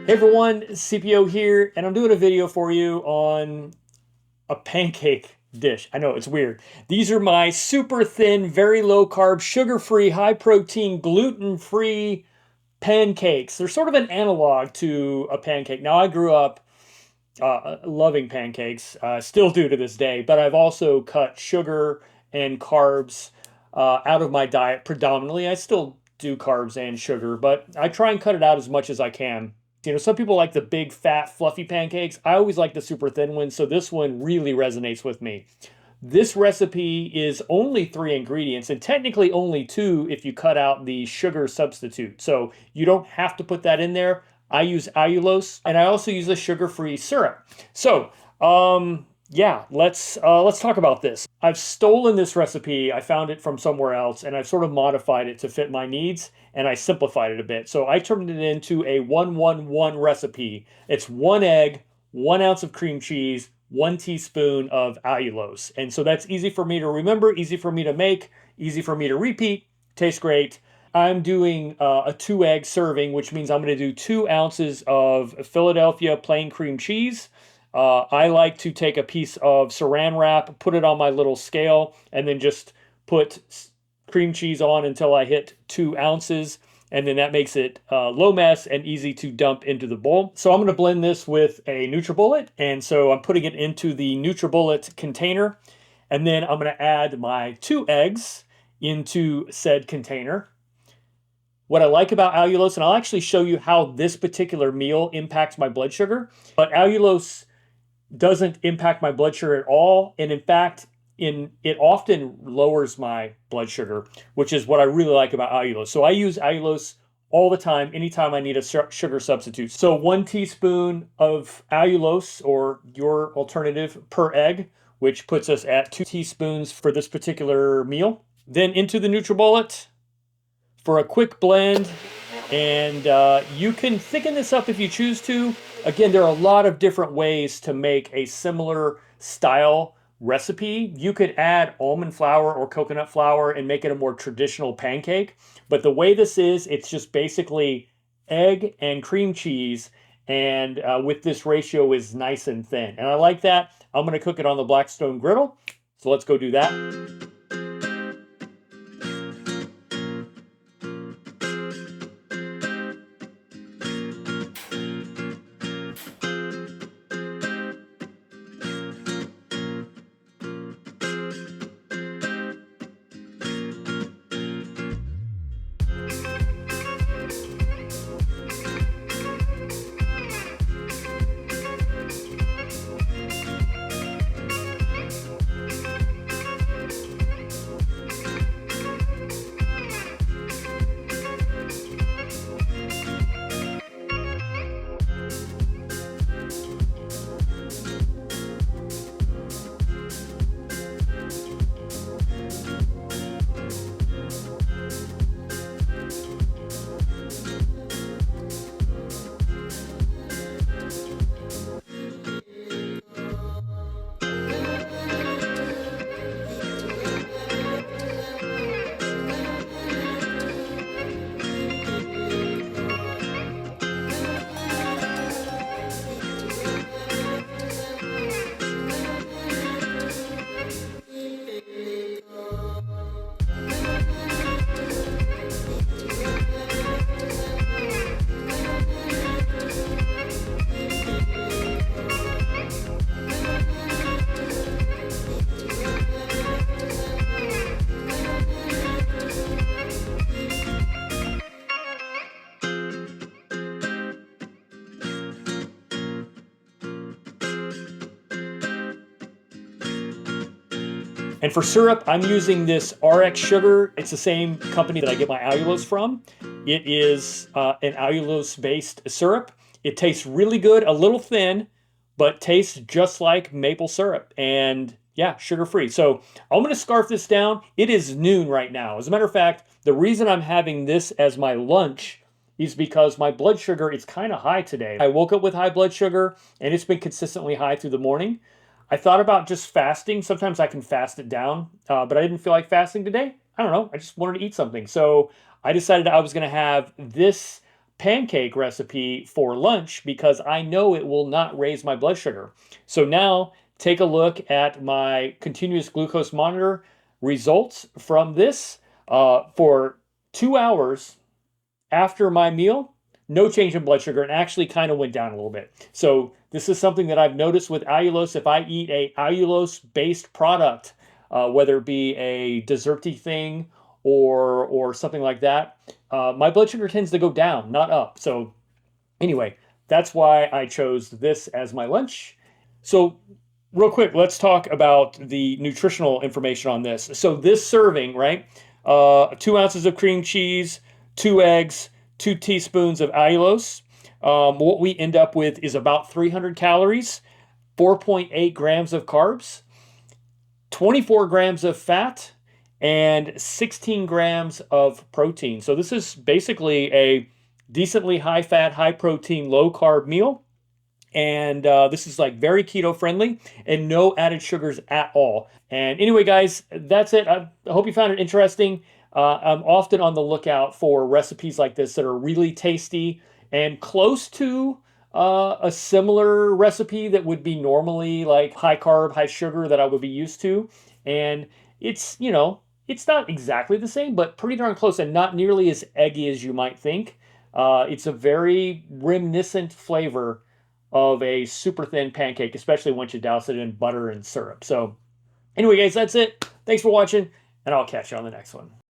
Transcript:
Hey everyone, CPO here, and I'm doing a video for you on a pancake dish. I know it's weird. These are my super thin, very low carb, sugar-free, high protein, gluten-free pancakes. They're sort of an analog to a pancake. Now, I grew up loving pancakes, still do to this day, but I've also cut sugar and carbs out of my diet predominantly. I still do carbs and sugar, but I try and cut it out as much as I can. Some people like the big, fat, fluffy pancakes. I always like the super thin ones, so this one really resonates with me. This recipe is only 3 ingredients, and technically only two if you cut out the sugar substitute. So you don't have to put that in there. I use allulose, and I also use a sugar-free syrup. So, yeah, let's talk about this. I've stolen this recipe. I found it from somewhere else, and I've sort of modified it to fit my needs, and I simplified it a bit. So I turned it into a 1-1-1 recipe. It's 1 egg, 1 ounce of cream cheese, 1 teaspoon of allulose. And so that's easy for me to remember, easy for me to make, easy for me to repeat. Tastes great. I'm doing a 2 egg serving, which means I'm going to do 2 ounces of Philadelphia plain cream cheese. I like to take a piece of saran wrap, put it on my little scale, and then just put cream cheese on until I hit 2 ounces. And then that makes it low mess and easy to dump into the bowl. So I'm going to blend this with a NutriBullet. And so I'm putting it into the NutriBullet container. And then I'm going to add my 2 eggs into said container. What I like about allulose, and I'll actually show you how this particular meal impacts my blood sugar, but allulose doesn't impact my blood sugar at all. And in fact, it often lowers my blood sugar, which is what I really like about allulose. So I use allulose all the time, anytime I need a sugar substitute. So 1 teaspoon of allulose, or your alternative, per egg, which puts us at 2 teaspoons for this particular meal. Then into the NutriBullet for a quick blend. And you can thicken this up if you choose to. Again, there are a lot of different ways to make a similar style recipe. You could add almond flour or coconut flour and make it a more traditional pancake. But the way this is, it's just basically egg and cream cheese. And with this ratio is nice and thin. And I like that. I'm going to cook it on the Blackstone griddle. So let's go do that. And for syrup, I'm using this RX sugar. It's the same company that I get my allulose from. It is an allulose-based syrup. It tastes really good, a little thin, but tastes just like maple syrup. And yeah, sugar-free. So I'm going to scarf this down. It is noon right now. As a matter of fact, the reason I'm having this as my lunch is because my blood sugar is kind of high today. I woke up with high blood sugar, and it's been consistently high through the morning. I thought about just fasting. Sometimes I can fast it down, but I didn't feel like fasting today. I don't know. I just wanted to eat something. So I decided I was going to have this pancake recipe for lunch because I know it will not raise my blood sugar. So now take a look at my continuous glucose monitor results from this for 2 hours after my meal. No change in blood sugar and actually kind of went down a little bit. So this is something that I've noticed with allulose. If I eat a allulose-based product, whether it be a desserty thing or something like that, my blood sugar tends to go down, not up. So anyway, that's why I chose this as my lunch. So real quick, let's talk about the nutritional information on this. So this serving, right? 2 ounces of cream cheese, 2 eggs, 2 teaspoons of allulose. What we end up with is about 300 calories, 4.8 grams of carbs, 24 grams of fat, and 16 grams of protein. So this is basically a decently high fat, high protein, low carb meal. And this is like very keto friendly and no added sugars at all. And anyway, guys, that's it. I hope you found it interesting. I'm often on the lookout for recipes like this that are really tasty and close to a similar recipe that would be normally like high carb, high sugar that I would be used to. And it's, it's not exactly the same, but pretty darn close and not nearly as eggy as you might think. It's a very reminiscent flavor of a super thin pancake, especially once you douse it in butter and syrup. So anyway, guys, that's it. Thanks for watching, and I'll catch you on the next one.